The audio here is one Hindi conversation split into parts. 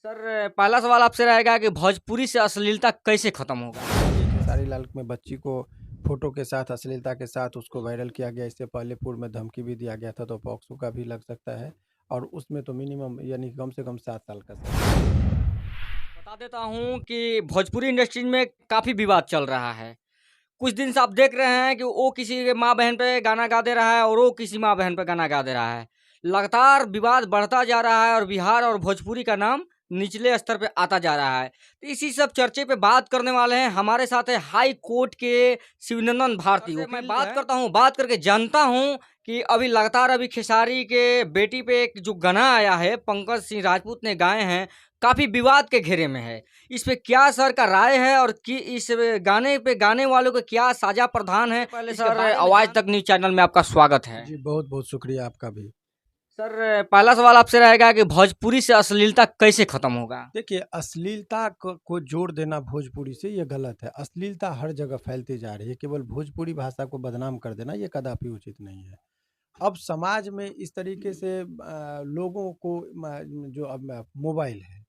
सर, पहला सवाल आपसे रहेगा कि भोजपुरी से अश्लीलता कैसे खत्म होगा? खेसारी लाल में बच्ची को फोटो के साथ अश्लीलता के साथ उसको वायरल किया गया। इससे पहले पूर्व में धमकी भी दिया गया था, तो पॉक्सो का भी लग सकता है। और उसमें तो मिनिमम यानी कम से कम 7 साल का सजा। बता देता हूँ कि भोजपुरी इंडस्ट्री में काफ़ी विवाद चल रहा है। कुछ दिन से आप देख रहे हैं कि वो किसी के माँ-बहन पे गाना गा दे रहा है और वो किसी माँ-बहन पे गाना गा दे रहा है। लगातार विवाद बढ़ता जा रहा है और बिहार और भोजपुरी का नाम निचले स्तर पे आता जा रहा है। तो इसी सब चर्चे पे बात करने वाले हैं, हमारे साथ है हाई कोर्ट के शिवनंदन भारती। से मैं मैं बात करता हूँ, बात करके जानता हूँ कि अभी लगातार अभी खेसारी के बेटी पे एक जो गाना आया है, पंकज सिंह राजपूत ने गाए हैं, काफ़ी विवाद के घेरे में है। इस पे क्या सर का राय है और कि इस गाने पे गाने वालों को क्या साजा प्रावधान है? पहले सर, आवाज तक न्यूज़ चैनल में आपका स्वागत है। जी, बहुत बहुत शुक्रिया आपका भी। सर, पहला सवाल आपसे रहेगा कि भोजपुरी से अश्लीलता कैसे खत्म होगा? देखिए, अश्लीलता को जोड़ देना भोजपुरी से ये गलत है। अश्लीलता हर जगह फैलती जा रही है, केवल भोजपुरी भाषा को बदनाम कर देना ये कदापि उचित नहीं है। अब समाज में इस तरीके से लोगों को जो अब मोबाइल है,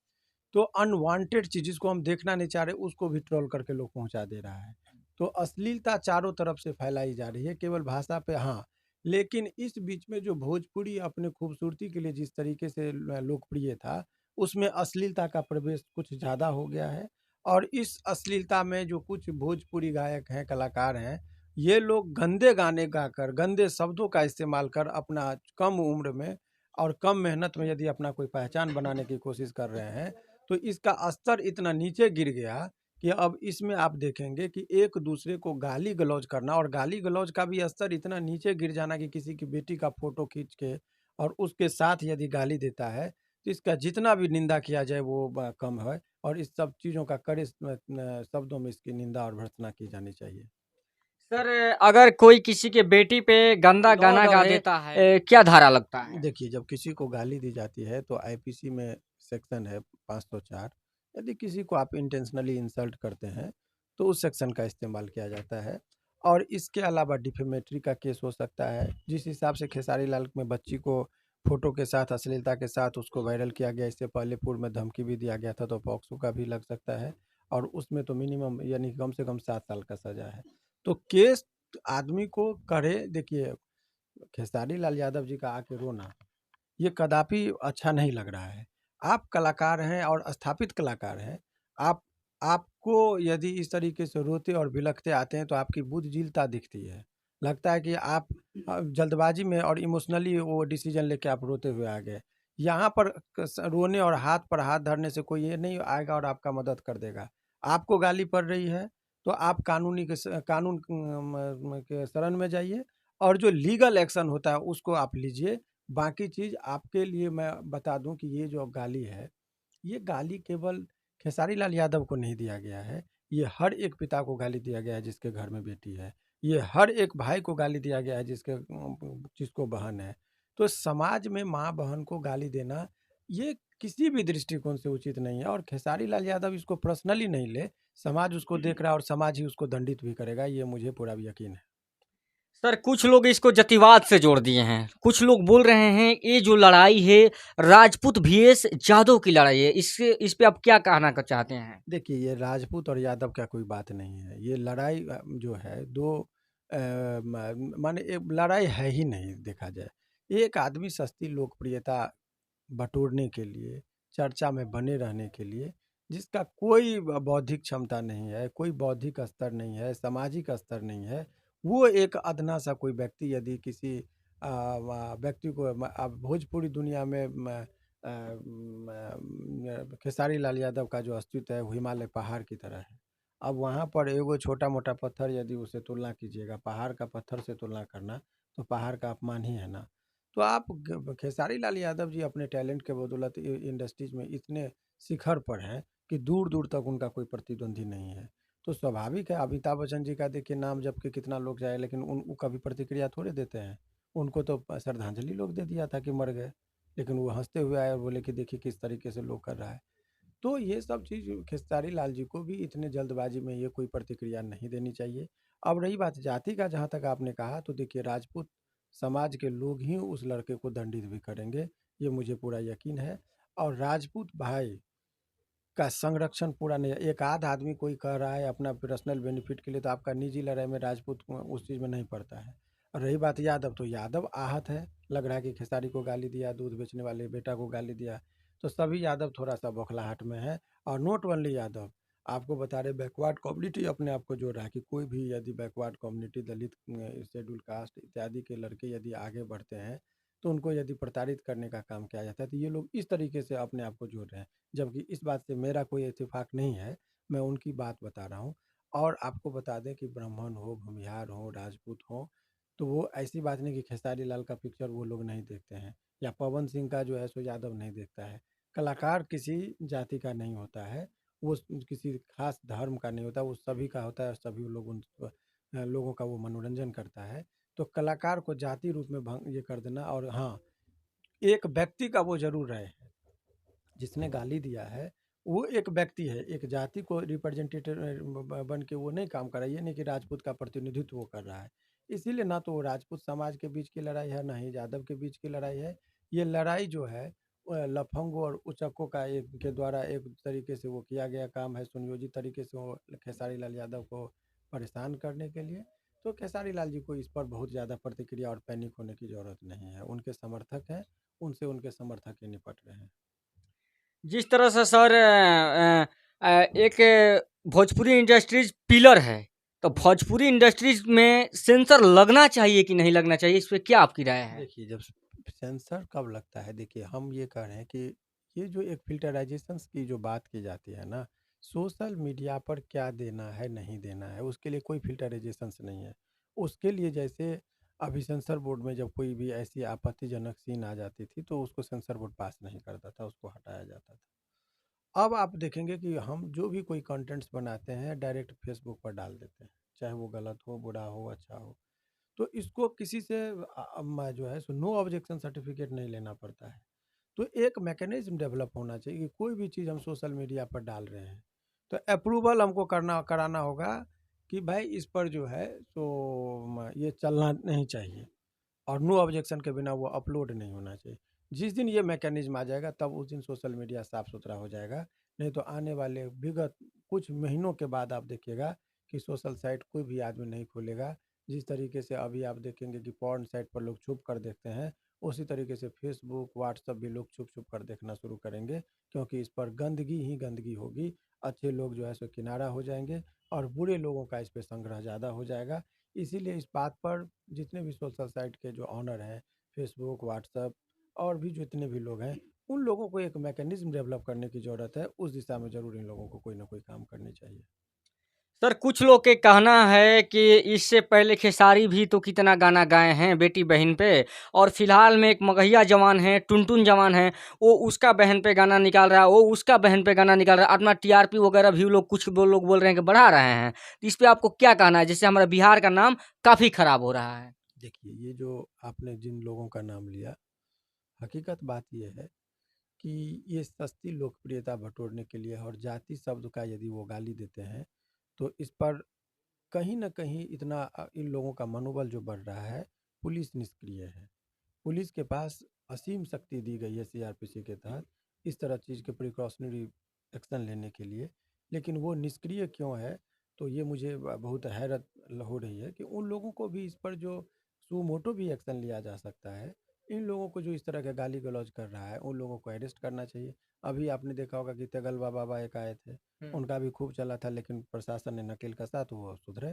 तो अनवांटेड चीज़ जिसको हम देखना नहीं चाह रहे उसको भी ट्रोल करके लोग पहुंचा दे रहा है। तो अश्लीलता चारों तरफ से फैलाई जा रही है, केवल भाषा पे हाँ। लेकिन इस बीच में जो भोजपुरी अपने खूबसूरती के लिए जिस तरीके से लोकप्रिय था, उसमें अश्लीलता का प्रवेश कुछ ज़्यादा हो गया है। और इस अश्लीलता में जो कुछ भोजपुरी गायक हैं, कलाकार हैं, ये लोग गंदे गाने गाकर, गंदे शब्दों का इस्तेमाल कर अपना कम उम्र में और कम मेहनत में यदि अपना कोई पहचान बनाने की कोशिश कर रहे हैं, तो इसका स्तर इतना नीचे गिर गया कि अब इसमें आप देखेंगे कि एक दूसरे को गाली गलौज करना, और गाली गलौज का भी स्तर इतना नीचे गिर जाना कि किसी की बेटी का फोटो खींच के और उसके साथ यदि गाली देता है, तो इसका जितना भी निंदा किया जाए वो कम है। और इस सब चीज़ों का कड़े शब्दों में इसकी निंदा और भर्त्सना की जानी चाहिए। सर, अगर कोई किसी के बेटी पे गंदा गाना गा देता है, क्या धारा लगता है? देखिए, जब किसी को गाली दी जाती है तो आईपीसी में सेक्शन है 504। यदि किसी को आप इंटेंशनली इंसल्ट करते हैं तो उस सेक्शन का इस्तेमाल किया जाता है। और इसके अलावा डिफेमेटरी का केस हो सकता है। जिस हिसाब से खेसारी लाल में बच्ची को फोटो के साथ अश्लीलता के साथ उसको वायरल किया गया, इससे पहले पूर्व में धमकी भी दिया गया था, तो पॉक्सो का भी लग सकता है। और उसमें तो मिनिमम यानी कम से कम 7 साल का सजा है। तो केस आदमी को करे। देखिए, खेसारी लाल यादव जी का आके रोना ये कदापि अच्छा नहीं लग रहा है। आप कलाकार हैं और स्थापित कलाकार हैं। आप आपको यदि इस तरीके से रोते और बिलखते आते हैं तो आपकी बुद्धजीलता दिखती है। लगता है कि आप जल्दबाजी में और इमोशनली वो डिसीजन लेके आप रोते हुए आ गए। यहाँ पर रोने और हाथ पर हाथ धरने से कोई ये नहीं आएगा और आपका मदद कर देगा। आपको गाली पड़ रही है तो आप कानून के शरण में जाइए और जो लीगल एक्शन होता है उसको आप लीजिए। बाकी चीज़ आपके लिए मैं बता दूं कि ये जो गाली है, ये गाली केवल खेसारी लाल यादव को नहीं दिया गया है। ये हर एक पिता को गाली दिया गया है जिसके घर में बेटी है। ये हर एक भाई को गाली दिया गया है जिसको बहन है। तो समाज में माँ बहन को गाली देना ये किसी भी दृष्टिकोण से उचित नहीं है। और खेसारी लाल यादव इसको पर्सनली नहीं ले, समाज उसको देख रहा है और समाज ही उसको दंडित भी करेगा, ये मुझे पूरा यकीन है। सर, कुछ लोग इसको जातिवाद से जोड़ दिए हैं। कुछ लोग बोल रहे हैं ये जो लड़ाई है राजपूत vs यादव की लड़ाई है। इस पे आप क्या कहना चाहते हैं? देखिए, ये राजपूत और यादव का कोई बात नहीं है। ये लड़ाई जो है दो माने एक लड़ाई है ही नहीं देखा जाए। एक आदमी सस्ती लोकप्रियता बटोरने के लिए, चर्चा में बने रहने के लिए, जिसका कोई बौद्धिक क्षमता नहीं है, कोई बौद्धिक स्तर नहीं है, सामाजिक स्तर नहीं है, वो एक अदना सा कोई व्यक्ति यदि किसी व्यक्ति को अब भोजपुरी दुनिया में खेसारी लाल यादव का जो अस्तित्व है वो हिमालय पहाड़ की तरह है। अब वहाँ पर एगो छोटा मोटा पत्थर यदि उसे तुलना कीजिएगा पहाड़ का पत्थर से तुलना करना, तो पहाड़ का अपमान ही है ना। तो आप खेसारी लाल यादव जी अपने टैलेंट के बदौलत इंडस्ट्रीज में इतने शिखर पर हैं कि दूर दूर तक उनका कोई प्रतिद्वंदी नहीं है। तो स्वाभाविक है, अमिताभ बच्चन जी का देखिए नाम जब के कितना लोग जाए, लेकिन उन कभी प्रतिक्रिया थोड़े देते हैं। उनको तो श्रद्धांजलि लोग दे दिया था कि मर गए, लेकिन वो हंसते हुए आए और बोले कि देखिए किस तरीके से लोग कर रहा है। तो ये सब चीज़ खेसारी लाल जी को भी इतने जल्दबाजी में ये कोई प्रतिक्रिया नहीं देनी चाहिए। अब रही बात जाति का, जहाँ तक आपने कहा, तो देखिए राजपूत समाज के लोग ही उस लड़के को दंडित भी करेंगे, ये मुझे पूरा यकीन है। और राजपूत भाई का संरक्षण पूरा नहीं है। एक आध आदमी कोई कह रहा है अपना पर्सनल बेनिफिट के लिए, तो आपका निजी लड़ाई में राजपूत उस चीज़ में नहीं पड़ता है। और रही बात यादव, तो यादव आहत है, लग रहा है कि खेसारी को गाली दिया, दूध बेचने वाले बेटा को गाली दिया, तो सभी यादव थोड़ा सा बौखलाहट में है। और नॉट ओनली यादव, आपको बता रहे बैकवर्ड कम्युनिटी अपने आप को जोड़ रहा है कि कोई भी यदि बैकवर्ड कम्युनिटी, दलित, शेड्यूल कास्ट इत्यादि के लड़के यदि आगे बढ़ते हैं तो उनको यदि प्रताड़ित करने का काम किया जाता है, तो ये लोग इस तरीके से अपने आप को जोड़ रहे हैं। जबकि इस बात से मेरा कोई इत्तेफाक नहीं है, मैं उनकी बात बता रहा हूँ। और आपको बता दें कि ब्राह्मण हो, भूमिहार हो, राजपूत हो, तो वो ऐसी बात नहीं कि खेसारी लाल का पिक्चर वो लोग नहीं देखते हैं, या पवन सिंह का जो है सो यादव नहीं देखता है। कलाकार किसी जाति का नहीं होता है, वो किसी खास धर्म का नहीं होता, वो सभी का होता है, सभी लोग उन लोगों का वो मनोरंजन करता है। तो कलाकार को जाति रूप में भंग ये कर देना, और हाँ, एक व्यक्ति का वो ज़रूर रहे हैं, जिसने गाली दिया है वो एक व्यक्ति है, एक जाति को रिप्रेजेंटेटिव बन के वो नहीं काम कर रहा है। ये नहीं कि राजपूत का प्रतिनिधित्व वो कर रहा है। इसीलिए ना तो वो राजपूत समाज के बीच की लड़ाई है, ना ही यादव के बीच की लड़ाई है। ये लड़ाई जो है लफंगों और उचक्कों का एक के द्वारा एक तरीके से वो किया गया काम है, सुनियोजित तरीके से वो खेसारी लाल यादव को परेशान करने के लिए। तो खेसारी लाल जी को इस पर बहुत ज़्यादा प्रतिक्रिया और पैनिक होने की ज़रूरत नहीं है। उनके समर्थक हैं, उनसे उनके समर्थक ही निपट रहे हैं। जिस तरह से सर एक भोजपुरी इंडस्ट्रीज पिलर है, तो भोजपुरी इंडस्ट्रीज में सेंसर लगना चाहिए कि नहीं लगना चाहिए, इस पे क्या आपकी राय है? देखिए, जब सेंसर कब लगता है, देखिए हम ये कह रहे हैं कि ये जो एक फिल्टराइजेशन की जो बात की जाती है ना, सोशल मीडिया पर क्या देना है नहीं देना है उसके लिए कोई फिल्टराइजेशन नहीं है। उसके लिए जैसे अभी सेंसर बोर्ड में जब कोई भी ऐसी आपत्तिजनक सीन आ जाती थी तो उसको सेंसर बोर्ड पास नहीं करता था, उसको हटाया जाता था। अब आप देखेंगे कि हम जो भी कोई कंटेंट्स बनाते हैं डायरेक्ट फेसबुक पर डाल देते हैं, चाहे वो गलत हो, बुरा हो, अच्छा हो। तो इसको किसी से जो है सो नो ऑब्जेक्शन सर्टिफिकेट नहीं लेना पड़ता है। तो एक मैकेनिज्म डेवलप होना चाहिए कि कोई भी चीज़ हम सोशल मीडिया पर डाल रहे हैं तो अप्रूवल हमको करना कराना होगा कि भाई इस पर जो है तो ये चलना नहीं चाहिए, और नो ऑब्जेक्शन के बिना वो अपलोड नहीं होना चाहिए। जिस दिन ये मैकेनिज्म आ जाएगा तब उस दिन सोशल मीडिया साफ सुथरा हो जाएगा। नहीं तो आने वाले विगत कुछ महीनों के बाद आप देखिएगा कि सोशल साइट कोई भी आदमी नहीं खोलेगा। जिस तरीके से अभी आप देखेंगे कि पॉर्न साइट पर लोग छुप कर देखते हैं, उसी तरीके से फेसबुक व्हाट्सएप भी लोग छुप छुप कर देखना शुरू करेंगे, क्योंकि इस पर गंदगी ही गंदगी होगी। अच्छे लोग जो है सो किनारा हो जाएंगे और बुरे लोगों का इस पर संग्रह ज़्यादा हो जाएगा। इसीलिए इस बात पर जितने भी सोशल साइट के जो ऑनर हैं, फेसबुक, व्हाट्सएप और भी जितने भी लोग हैं, उन लोगों को एक मैकेनिज्म डेवलप करने की ज़रूरत है। उस दिशा में ज़रूर इन लोगों को कोई ना कोई काम करनी चाहिए। सर कुछ लोग के कहना है कि इससे पहले खेसारी भी तो कितना गाना गाए हैं बेटी बहन पे, और फिलहाल में एक मगहिया जवान है, टुनटुन जवान है, वो उसका बहन पे गाना निकाल रहा है, वो उसका बहन पे गाना निकाल रहा है, अपना टीआरपी वगैरह भी लोग कुछ लोग बोल रहे हैं कि बढ़ा रहे हैं। तो इस पे आपको क्या कहना है, जिससे हमारा बिहार का नाम काफ़ी खराब हो रहा है? देखिए, ये जो आपने जिन लोगों का नाम लिया, हकीकत बात ये है कि ये सस्ती लोकप्रियता बटोरने के लिए और जाति शब्द का यदि वो गाली देते हैं, तो इस पर कहीं न कहीं इतना इन लोगों का मनोबल जो बढ़ रहा है, पुलिस निष्क्रिय है। पुलिस के पास असीम शक्ति दी गई है सीआरपीसी के तहत इस तरह चीज़ के प्रिकॉशनरी एक्शन लेने के लिए, लेकिन वो निष्क्रिय क्यों है? तो ये मुझे बहुत हैरत हो रही है कि उन लोगों को भी इस पर जो सुमोटो भी एक्शन लिया जा सकता है। इन लोगों को जो इस तरह के गाली गलौज कर रहा है, उन लोगों को अरेस्ट करना चाहिए। अभी आपने देखा होगा कि तेगलबा बाबा एक आए थे, उनका भी खूब चला था, लेकिन प्रशासन ने नकेल कसा तो वो सुधरे।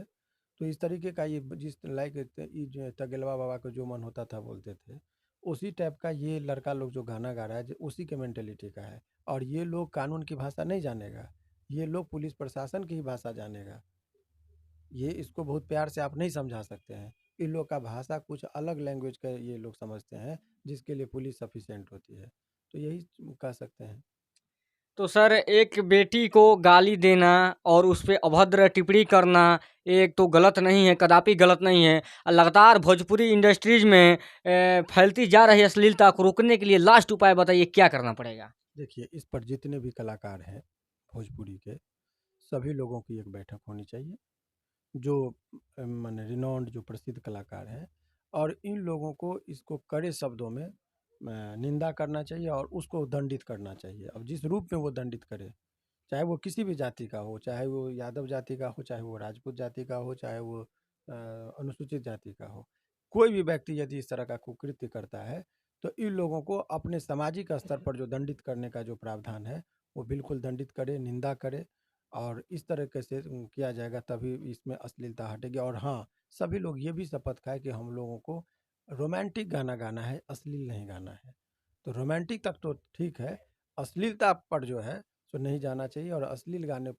तो इस तरीके का ये जिस लाइक ये जो तगेलवा बाबा को जो मन होता था बोलते थे, उसी टाइप का ये लड़का लोग जो गाना गा रहा है उसी के मेंटेलिटी का है। और ये लोग कानून की भाषा नहीं जानेगा, ये लोग पुलिस प्रशासन की ही भाषा जानेगा। ये इसको बहुत प्यार से आप नहीं समझा सकते हैं। इन लोग का भाषा कुछ अलग लैंग्वेज का ये लोग समझते हैं, जिसके लिए पुलिस सफिशिएंट होती है। तो यही कह सकते हैं। तो सर एक बेटी को गाली देना और उस पे अभद्र टिप्पणी करना एक तो गलत नहीं है, कदापि गलत नहीं है। लगातार भोजपुरी इंडस्ट्रीज में फैलती जा रही अश्लीलता को रोकने के लिए लास्ट उपाय बताइए, क्या करना पड़ेगा? देखिए, इस पर जितने भी कलाकार हैं भोजपुरी के, सभी लोगों की एक बैठक होनी चाहिए, जो माने रिनॉन्ड जो प्रसिद्ध कलाकार हैं, और इन लोगों को इसको कड़े शब्दों में निंदा करना चाहिए और उसको दंडित करना चाहिए। अब जिस रूप में वो दंडित करे, चाहे वो किसी भी जाति का हो, चाहे वो यादव जाति का हो, चाहे वो राजपूत जाति का हो, चाहे वो अनुसूचित जाति का हो। कोई भी व्यक्ति यदि इस तरह का कुकृत्य करता है, तो इन लोगों को अपने सामाजिक स्तर पर जो दंडित करने का जो प्रावधान है, वो बिल्कुल दंडित करे, निंदा करे और इस तरीके से किया जाएगा, तभी इसमें अश्लीलता हटेगी। और हाँ, सभी लोग ये भी शपथ खाएँ कि हम लोगों को रोमांटिक गाना गाना है, अश्लील नहीं गाना है। तो रोमांटिक तक तो ठीक है, अश्लीलता पर जो है सो नहीं जाना चाहिए। और अश्लील गाने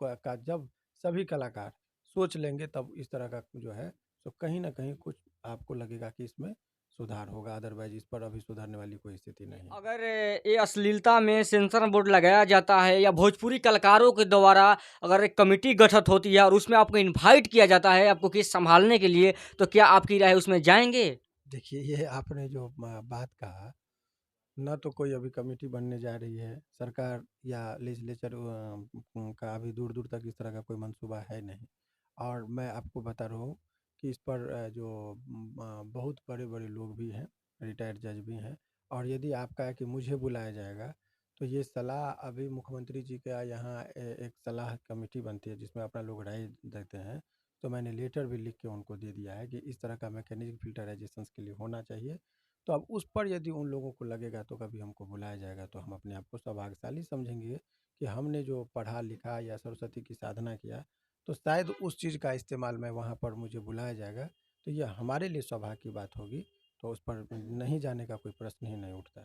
का जब सभी कलाकार सोच लेंगे, तब इस तरह का जो है सो कहीं न कहीं कुछ आपको लगेगा कि इसमें सुधार होगा, अदरवाइज़ इस पर अभी सुधरने वाली कोई स्थिति नहीं है। अगर ये अश्लीलता में सेंसर बोर्ड लगाया जाता है या भोजपुरी कलाकारों के द्वारा अगर एक कमिटी गठित होती है और उसमें आपको इनवाइट किया जाता है आपको केस संभालने के लिए, तो क्या आपकी राय उसमें जाएँगे? देखिए, ये आपने जो बात कहा, ना तो कोई अभी कमेटी बनने जा रही है, सरकार या लेजिस्लेचर का अभी दूर-दूर तक इस तरह का कोई मंसूबा है नहीं। और मैं आपको बता रहा हूँ कि इस पर जो बहुत बड़े-बड़े लोग भी हैं, रिटायर्ड जज भी हैं। और यदि आपका है कि मुझे बुलाया जाएगा, तो ये सलाह अभी मुख्यमंत्री जी के यहाँ एक सलाह कमेटी बनती है जिसमें अपना लोग राय देते हैं। तो मैंने लेटर भी लिख के उनको दे दिया है कि इस तरह का मैकेनिज्म फिल्टराइजेशंस के लिए होना चाहिए। तो अब उस पर यदि उन लोगों को लगेगा तो कभी हमको बुलाया जाएगा, तो हम अपने आप को सौभाग्यशाली समझेंगे कि हमने जो पढ़ा लिखा या सरस्वती की साधना किया, तो शायद उस चीज़ का इस्तेमाल में वहाँ पर मुझे बुलाया जाएगा, तो ये हमारे लिए सौभाग्य की बात होगी। तो उस पर नहीं जाने का कोई प्रश्न ही नहीं उठता है।